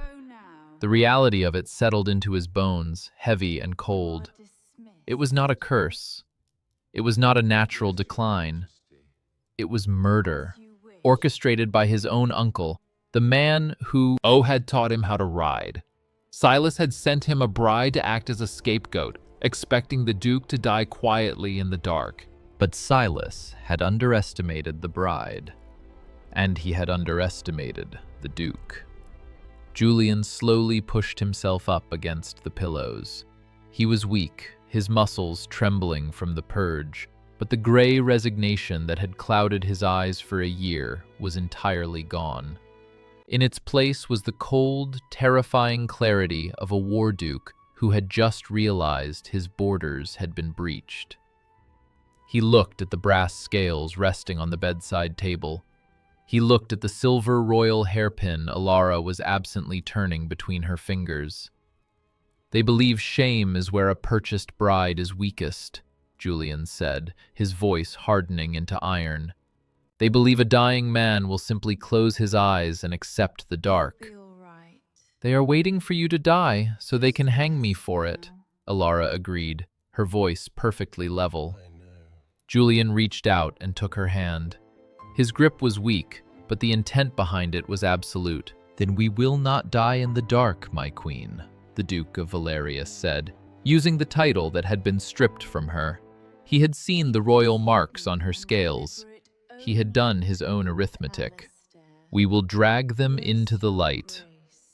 The reality of it settled into his bones, heavy and cold. It was not a curse. It was not a natural decline. It was murder, orchestrated by his own uncle, the man who had taught him how to ride. Silas had sent him a bride to act as a scapegoat, expecting the Duke to die quietly in the dark. But Silas had underestimated the bride, and he had underestimated the Duke. Julian slowly pushed himself up against the pillows. He was weak, his muscles trembling from the purge, but the gray resignation that had clouded his eyes for a year was entirely gone. In its place was the cold, terrifying clarity of a war duke who had just realized his borders had been breached. He looked at the brass scales resting on the bedside table. He looked at the silver royal hairpin Elara was absently turning between her fingers. "They believe shame is where a purchased bride is weakest," Julian said, his voice hardening into iron. "They believe a dying man will simply close his eyes and accept the dark." "They are waiting for you to die so they can hang me for it," Elara agreed, her voice perfectly level. Julian reached out and took her hand. His grip was weak, but the intent behind it was absolute. "Then we will not die in the dark, my queen," the Duke of Valerius said, using the title that had been stripped from her. He had seen the royal marks on her scales. He had done his own arithmetic. "We will drag them into the light.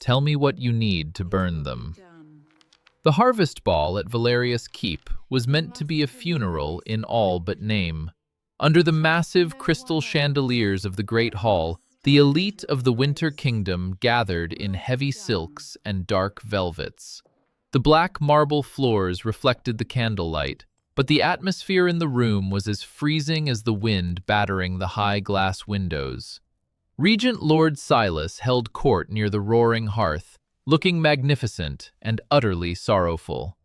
Tell me what you need to burn them." The harvest ball at Valerius Keep was meant to be a funeral in all but name. Under the massive crystal chandeliers of the Great Hall, the elite of the Winter Kingdom gathered in heavy silks and dark velvets. The black marble floors reflected the candlelight, but the atmosphere in the room was as freezing as the wind battering the high glass windows. Regent Lord Silas held court near the roaring hearth, looking magnificent and utterly sorrowful.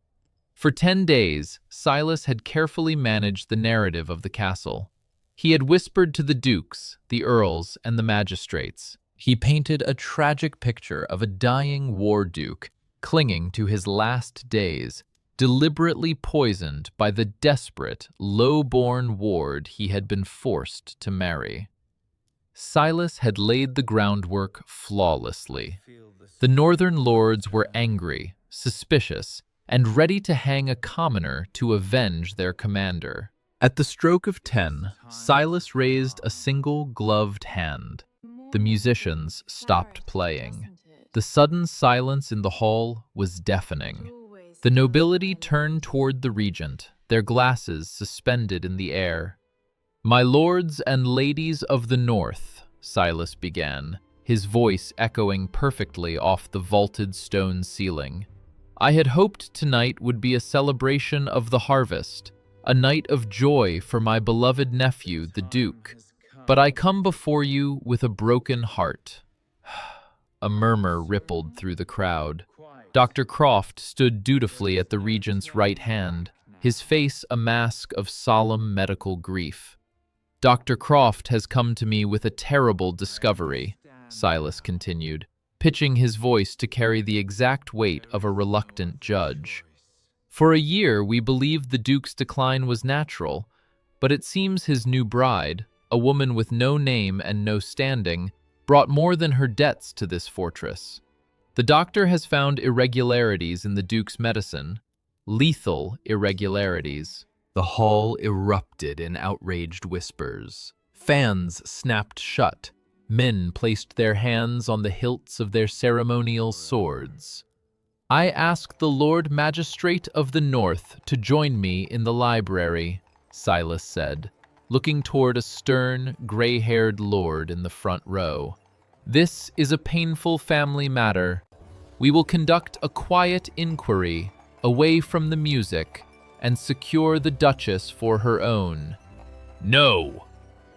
For 10 days, Silas had carefully managed the narrative of the castle. He had whispered to the dukes, the earls, and the magistrates. He painted a tragic picture of a dying war duke clinging to his last days, deliberately poisoned by the desperate, low-born ward he had been forced to marry. Silas had laid the groundwork flawlessly. The northern lords were angry, suspicious, and ready to hang a commoner to avenge their commander. At the stroke of 10, Silas raised a single gloved hand. The musicians stopped playing. The sudden silence in the hall was deafening. The nobility turned toward the regent, their glasses suspended in the air. "My lords and ladies of the north," Silas began, his voice echoing perfectly off the vaulted stone ceiling, I had hoped tonight would be a celebration of the harvest, a night of joy for my beloved nephew, the Duke. But I come before you with a broken heart." A murmur rippled through the crowd. Dr. Croft stood dutifully at the Regent's right hand, his face a mask of solemn medical grief. "Dr. Croft has come to me with a terrible discovery," Silas continued, pitching his voice to carry the exact weight of a reluctant judge. "For a year we believed the Duke's decline was natural, but it seems his new bride, a woman with no name and no standing, brought more than her debts to this fortress. The doctor has found irregularities in the Duke's medicine, lethal irregularities." The hall erupted in outraged whispers. Fans snapped shut. Men placed their hands on the hilts of their ceremonial swords. "I ask the Lord Magistrate of the North to join me in the library," Silas said, looking toward a stern, gray-haired lord in the front row. "This is a painful family matter. We will conduct a quiet inquiry, away from the music, and secure the Duchess for her own." "No!"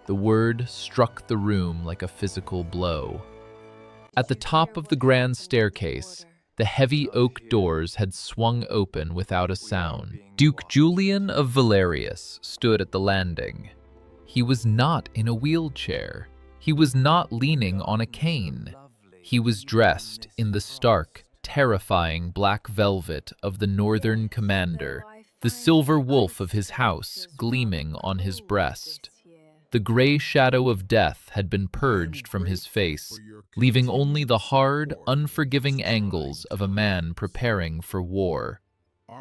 The word struck the room like a physical blow. At the top of the grand staircase, the heavy oak doors had swung open without a sound. Duke Julian of Valerius stood at the landing. He was not in a wheelchair. He was not leaning on a cane. He was dressed in the stark, terrifying black velvet of the Northern Commander, the silver wolf of his house gleaming on his breast. The gray shadow of death had been purged from his face, leaving only the hard, unforgiving angles of a man preparing for war.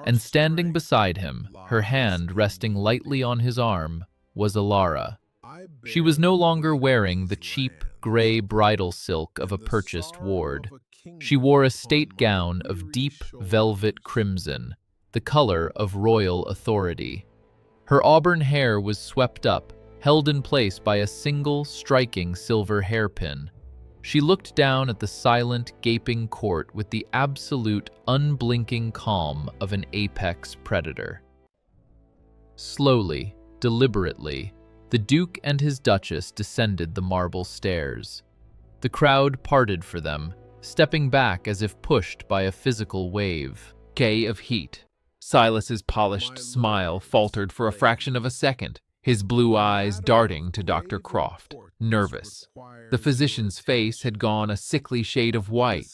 And standing beside him, her hand resting lightly on his arm, was Elara. She was no longer wearing the cheap, gray bridal silk of a purchased ward. She wore a state gown of deep velvet crimson, the color of royal authority. Her auburn hair was swept up, held in place by a single, striking silver hairpin. She looked down at the silent, gaping court with the absolute, unblinking calm of an apex predator. Slowly, deliberately, the Duke and his Duchess descended the marble stairs. The crowd parted for them, stepping back as if pushed by a physical wave. Gay of heat. Silas's polished smile faltered for a fraction of a second, his blue eyes darting to Dr. Croft, nervous. The physician's face had gone a sickly shade of white.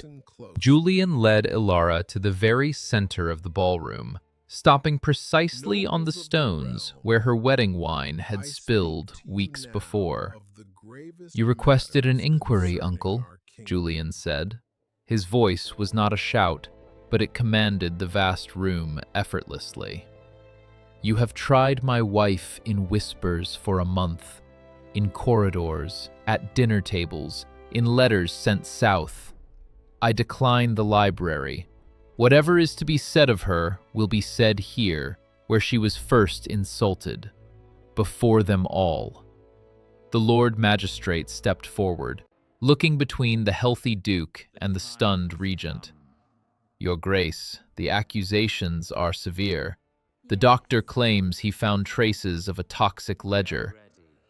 Julian led Elara to the very center of the ballroom, stopping precisely on the stones where her wedding wine had spilled weeks before. "You requested an inquiry, Uncle," Julian said. His voice was not a shout, but it commanded the vast room effortlessly. "You have tried my wife in whispers for a month, in corridors, at dinner tables, in letters sent south. I decline the library. Whatever is to be said of her will be said here, where she was first insulted, before them all." The Lord Magistrate stepped forward, looking between the healthy Duke and the stunned Regent. "Your Grace, the accusations are severe. The doctor claims he found traces of a toxic ledger.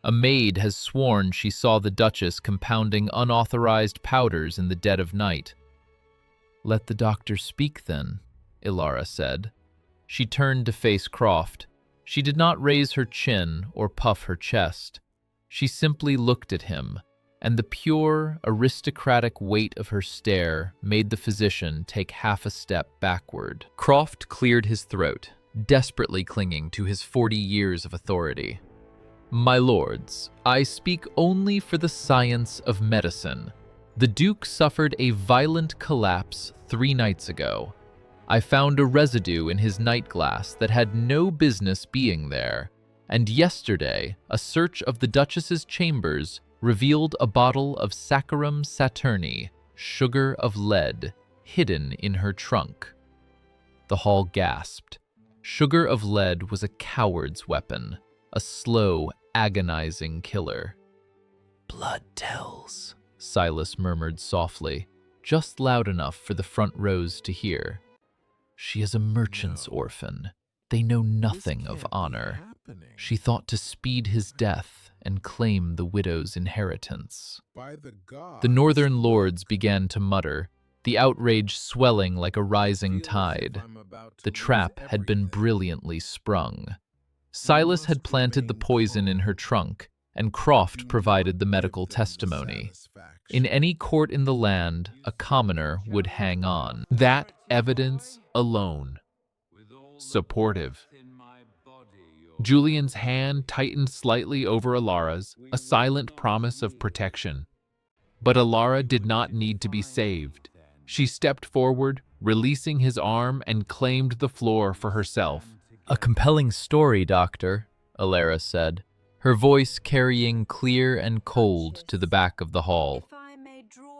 A maid has sworn she saw the Duchess compounding unauthorized powders in the dead of night." "Let the doctor speak, then," Elara said. She turned to face Croft. She did not raise her chin or puff her chest. She simply looked at him, and the pure, aristocratic weight of her stare made the physician take half a step backward. Croft cleared his throat, desperately clinging to his 40 years of authority. "My lords, I speak only for the science of medicine. The Duke suffered a violent collapse 3 nights ago. I found a residue in his night glass that had no business being there, and yesterday a search of the Duchess's chambers revealed a bottle of saccharum saturni, sugar of lead, hidden in her trunk." The hall gasped. Sugar of lead was a coward's weapon, a slow, agonizing killer. "Blood tells," Silas murmured softly, just loud enough for the front rows to hear. She is a merchant's orphan. They know nothing of honor. She thought to speed his death and claim the widow's inheritance. The northern lords began to mutter, the outrage swelling like a rising tide. The trap had been brilliantly sprung. Silas had planted the poison in her trunk, and Croft provided the medical testimony. In any court in the land, a commoner would hang on. That evidence alone. Supportive. Julian's hand tightened slightly over Elara's, a silent promise of protection. But Elara did not need to be saved. She stepped forward, releasing his arm, and claimed the floor for herself. "A compelling story, Doctor," Elara said, her voice carrying clear and cold to the back of the hall.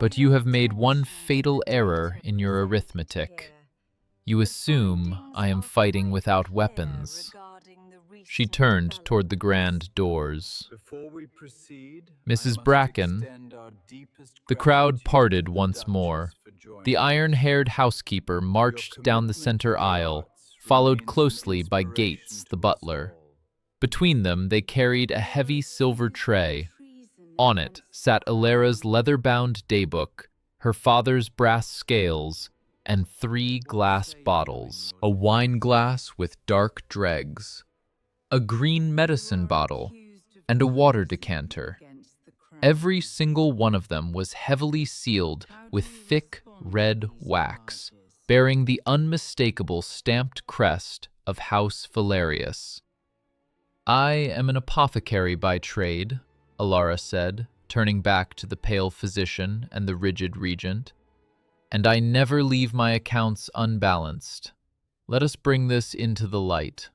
"But you have made one fatal error in your arithmetic. You assume I am fighting without weapons." She turned toward the grand doors. "Mrs. Bracken." The crowd parted once more. The iron-haired housekeeper marched down the center aisle, followed closely by Gates, the butler. Between them, they carried a heavy silver tray. On it sat Elara's leather-bound daybook, her father's brass scales, and 3 glass bottles. A wine glass with dark dregs, a green medicine bottle, and a water decanter. Every single one of them was heavily sealed with thick red wax, bearing the unmistakable stamped crest of House Valerius. "I am an apothecary by trade," Elara said, turning back to the pale physician and the rigid regent. "And I never leave my accounts unbalanced. Let us bring this into the light."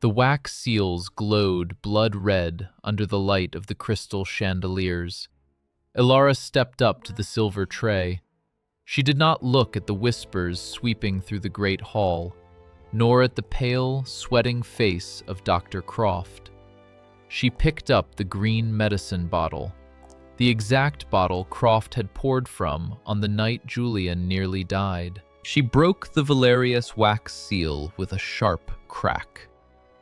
The wax seals glowed blood red under the light of the crystal chandeliers. Elara stepped up to the silver tray. She did not look at the whispers sweeping through the great hall, nor at the pale, sweating face of Dr. Croft. She picked up the green medicine bottle, the exact bottle Croft had poured from on the night Julian nearly died. She broke the Valerius wax seal with a sharp crack.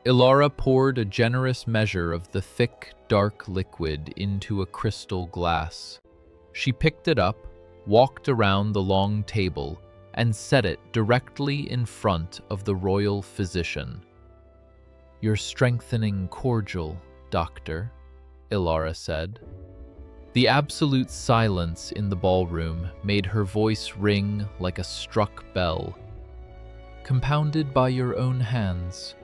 Elara poured a generous measure of the thick, dark liquid into a crystal glass. She picked it up, walked around the long table, and set it directly in front of the royal physician. "Your strengthening cordial, Doctor," Elara said. The absolute silence in the ballroom made her voice ring like a struck bell. "Compounded by your own hands,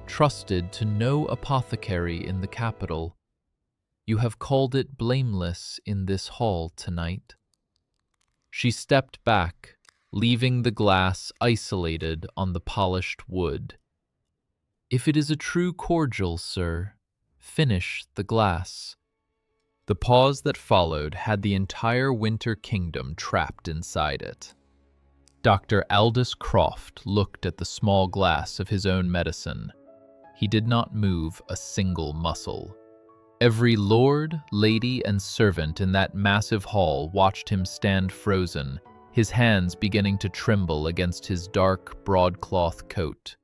trusted to no apothecary in the capital. You have called it blameless in this hall tonight." She stepped back, leaving the glass isolated on the polished wood. "If it is a true cordial, sir, finish the glass." The pause that followed had the entire Winter Kingdom trapped inside it. Dr. Aldous Croft looked at the small glass of his own medicine. He did not move a single muscle. Every lord, lady, and servant in that massive hall watched him stand frozen, his hands beginning to tremble against his dark, broadcloth coat.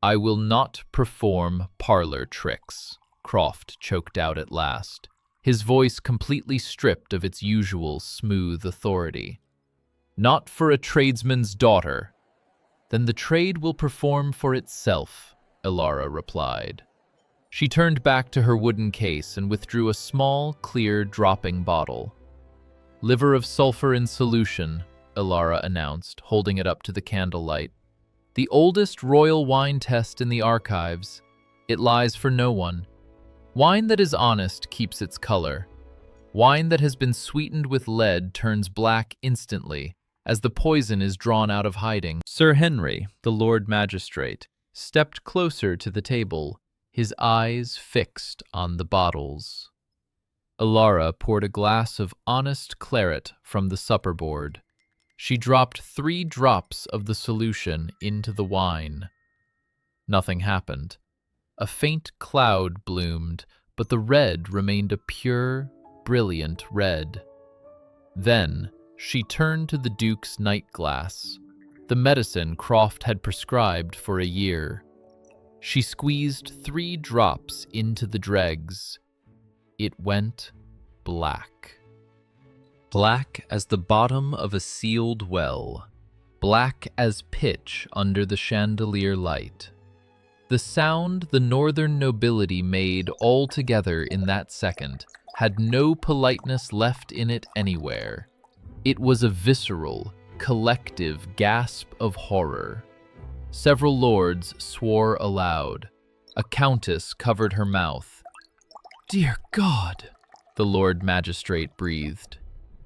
"I will not perform parlor tricks," Croft choked out at last, his voice completely stripped of its usual smooth authority. "Not for a tradesman's daughter." "Then the trade will perform for itself," Elara replied. She turned back to her wooden case and withdrew a small, clear, dropping bottle. "Liver of sulfur in solution," Elara announced, holding it up to the candlelight. "The oldest royal wine test in the archives. It lies for no one. Wine that is honest keeps its color. Wine that has been sweetened with lead turns black instantly, as the poison is drawn out of hiding." Sir Henry, the Lord Magistrate, stepped closer to the table, his eyes fixed on the bottles. Elara poured a glass of honest claret from the supper board. She dropped 3 drops of the solution into the wine. Nothing happened. A faint cloud bloomed, but the red remained a pure, brilliant red. Then she turned to the Duke's night glass. the medicine Croft had prescribed for a year. She squeezed 3 drops into the dregs. It went black. Black as the bottom of a sealed well, black as pitch under the chandelier light. The sound the northern nobility made all together in that second had no politeness left in it anywhere. It was a visceral, collective gasp of horror. Several lords swore aloud. A countess covered her mouth. "Dear God," the Lord Magistrate breathed.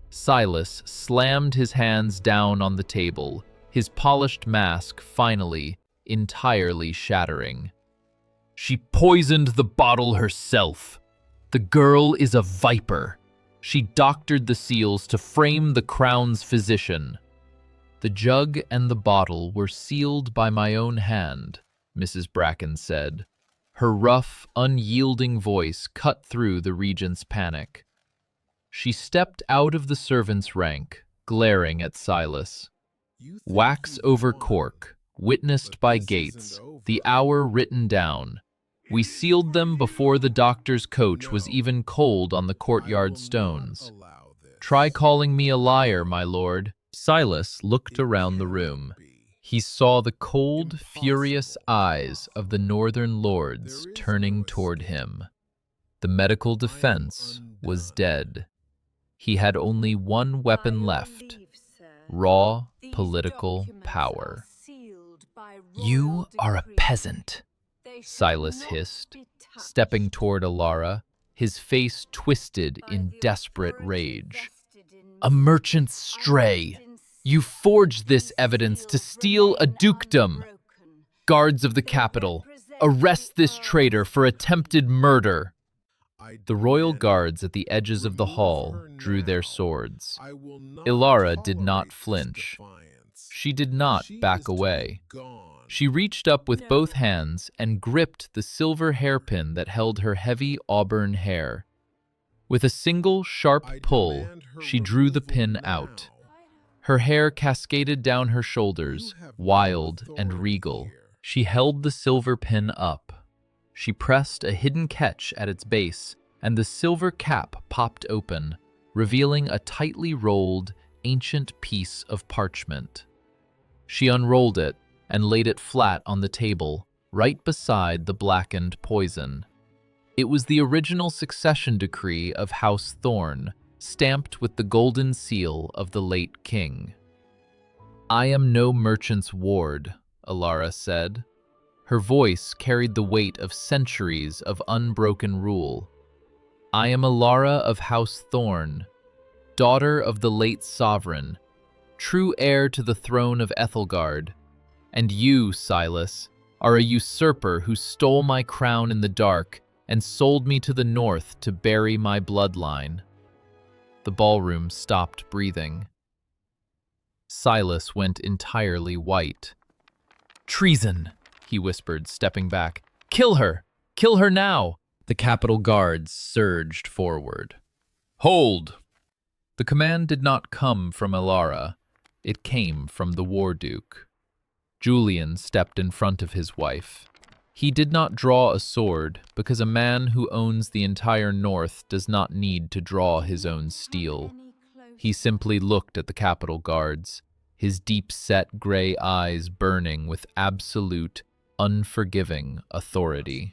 Silas slammed his hands down on the table, his polished mask finally entirely shattering. "She poisoned the bottle herself. The girl is a viper. She doctored the seals to frame the crown's physician." "The jug and the bottle were sealed by my own hand," Mrs. Bracken said. Her rough, unyielding voice cut through the Regent's panic. She stepped out of the servant's rank, glaring at Silas. "Wax over cork, witnessed by Gates, the hour written down. We sealed them before the doctor's coach was even cold on the courtyard stones. Try calling me a liar, my lord." Silas looked around the room. He saw the cold, furious eyes of the northern lords turning toward him. The medical defense was dead. He had only one weapon left: raw political power. "You are a peasant," Silas hissed, stepping toward Elara, his face twisted in desperate rage. "A merchant's stray. You forged this evidence to steal a dukedom. Guards of the capital, arrest this traitor for attempted murder." The royal guards at the edges of the hall drew their swords. Elara did not flinch. She did not back away. She reached up with both hands and gripped the silver hairpin that held her heavy auburn hair. With a single sharp pull, she drew the pin out. Her hair cascaded down her shoulders, wild and regal. She held the silver pin up. She pressed a hidden catch at its base, and the silver cap popped open, revealing a tightly rolled, ancient piece of parchment. She unrolled it and laid it flat on the table, right beside the blackened poison. It was the original succession decree of House Thorn, stamped with the golden seal of the late king. "I am no merchant's ward," Elara said. Her voice carried the weight of centuries of unbroken rule. "I am Elara of House Thorn, daughter of the late sovereign, true heir to the throne of Ethelgard. And you, Silas, are a usurper who stole my crown in the dark and sold me to the north to bury my bloodline." The ballroom stopped breathing. Silas went entirely white. "Treason," he whispered, stepping back. "Kill her! Kill her now!" The Capitol guards surged forward. "Hold!" The command did not come from Elara. It came from the War Duke. Julian stepped in front of his wife. He did not draw a sword, because a man who owns the entire North does not need to draw his own steel. He simply looked at the Capitol guards, his deep-set gray eyes burning with absolute, unforgiving authority.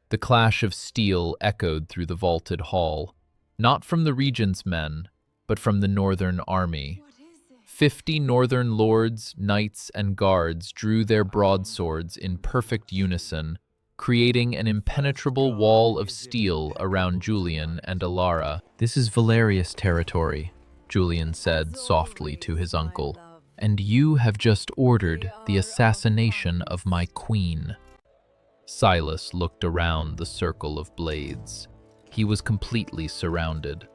The clash of steel echoed through the vaulted hall, not from the Regent's men, but from the Northern army. 50 northern lords, knights, and guards drew their broadswords in perfect unison, creating an impenetrable wall of steel around Julian and Elara. "This is Valerius territory," Julian said softly to his uncle, "and you have just ordered the assassination of my queen." Silas looked around the circle of blades. He was completely surrounded.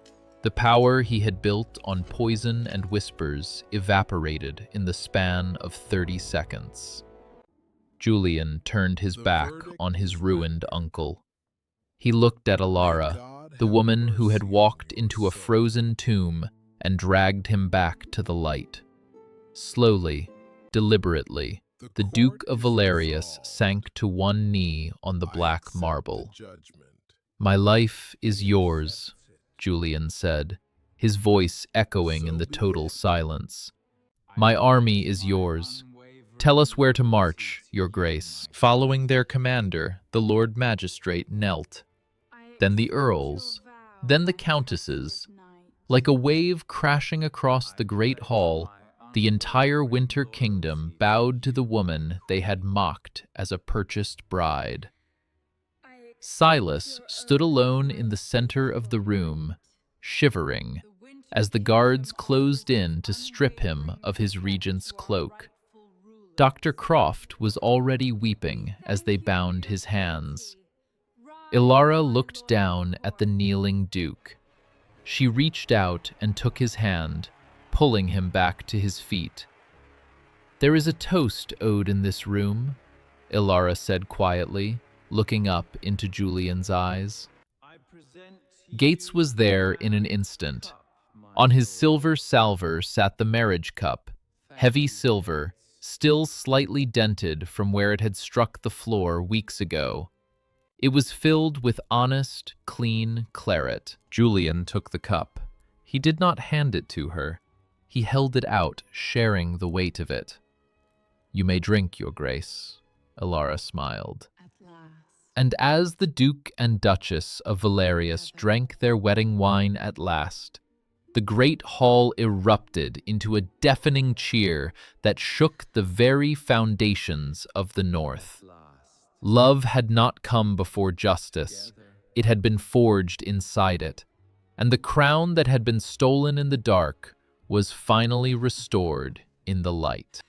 The power he had built on poison and whispers evaporated in the span of 30 seconds. Julian turned his back on his ruined uncle. He looked at Elara, the woman who had walked into a frozen tomb and dragged him back to the light. Slowly, Deliberately, the Duke of Valerius sank to one knee on the black marble. "My life is yours," Julian said, his voice echoing in the total silence. "My army is yours. Tell us where to march, Your Grace." Following their commander, the Lord Magistrate knelt. Then the earls, then the countesses. Like a wave crashing across the great hall, the entire Winter Kingdom bowed to the woman they had mocked as a purchased bride. Silas stood alone in the center of the room, shivering, as the guards closed in to strip him of his regent's cloak. Dr. Croft was already weeping as they bound his hands. Elara looked down at the kneeling Duke. She reached out and took his hand, pulling him back to his feet. "There is a toast owed in this room," Elara said quietly, looking up into Julian's eyes. Gates was there in an instant. On his silver salver sat the marriage cup, heavy silver, still slightly dented from where it had struck the floor weeks ago. It was filled with honest, clean claret. Julian took the cup. He did not hand it to her. He held it out, sharing the weight of it. "You may drink, Your Grace," Elara smiled. And as the Duke and Duchess of Valerius drank their wedding wine at last, the great hall erupted into a deafening cheer that shook the very foundations of the North. Love had not come before justice. It had been forged inside it, and the crown that had been stolen in the dark was finally restored in the light.